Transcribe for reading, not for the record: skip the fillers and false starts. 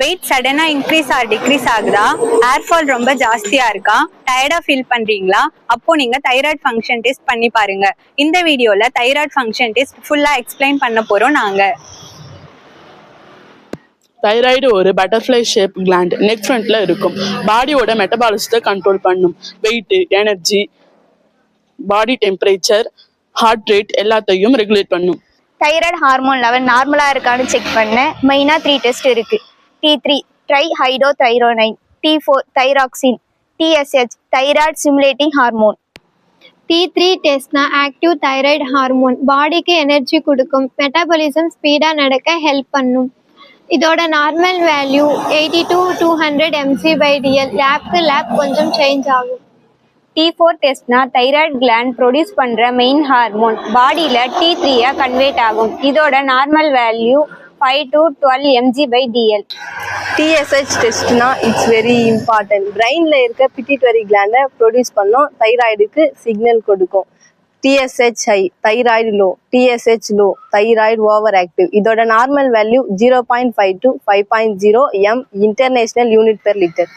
Wait சடனா increase R degrees ஆகுதா? ஏர் fall ரொம்ப ஜாஸ்தியா இருக்கா? டயர்டா ஃபீல் பண்றீங்களா? அப்போ நீங்க தைராய்டு ஃபங்க்ஷன் டெஸ்ட் பண்ணி பாருங்க. இந்த வீடியோல தைராய்டு ஃபங்க்ஷன் டெஸ்ட் ஃபுல்லா எக்ஸ்பிளைன் பண்ண போறோம் நாங்க. தைராய்டு ஒரு பட்டர்ஃப்ளை ஷேப் கிளாண்ட் நெக் ஃப்ரண்ட்ல இருக்கும். பாடியோட மெட்டபாலிசத்தை கண்ட்ரோல் பண்ணும். Weight, energy, body temperature, heart rate எல்லாத்தையும் ரெகுலேட் பண்ணும். தைராய்டு ஹார்மோன் லெவல் நார்மலாக இருக்கான்னு செக் பண்ண மெயினாக 3 டெஸ்ட் இருக்குது. T3 trihydrothyronine, T4 thyroxine, TSH thyroid stimulating hormone. T3 டெஸ்ட்னா ஆக்டிவ் தைராய்டு ஹார்மோன், பாடிக்கு எனர்ஜி கொடுக்கும், மெட்டபாலிசம் ஸ்பீடாக நடக்க ஹெல்ப் பண்ணும். இதோட நார்மல் வேல்யூ 80 to 200 mg/dl. லேப்க்கு லேப் கொஞ்சம் சேஞ்ச் ஆகும். T4 டெஸ்ட்னா தைராய்டு கிளாண்ட் ப்ரொடியூஸ் பண்ற மெயின் ஹார்மோன் பாடியில T3 கன்வெர்ட் ஆகும். இதோட normal value 5 to 12 mg/dl. TSH டெஸ்ட்னா இட்ஸ் வெரி இம்பார்ட்டன்ட். பிரெயின்ல இருக்க பிட்யூட்டரி கிளாண்டை ப்ரொடியூஸ் பண்ணோம், தைராய்டுக்கு சிக்னல் கொடுக்கும். TSH high, thyroid low. TSH low, thyroid over active. இதோட normal value 0.5 to 5.0 m international unit per litre.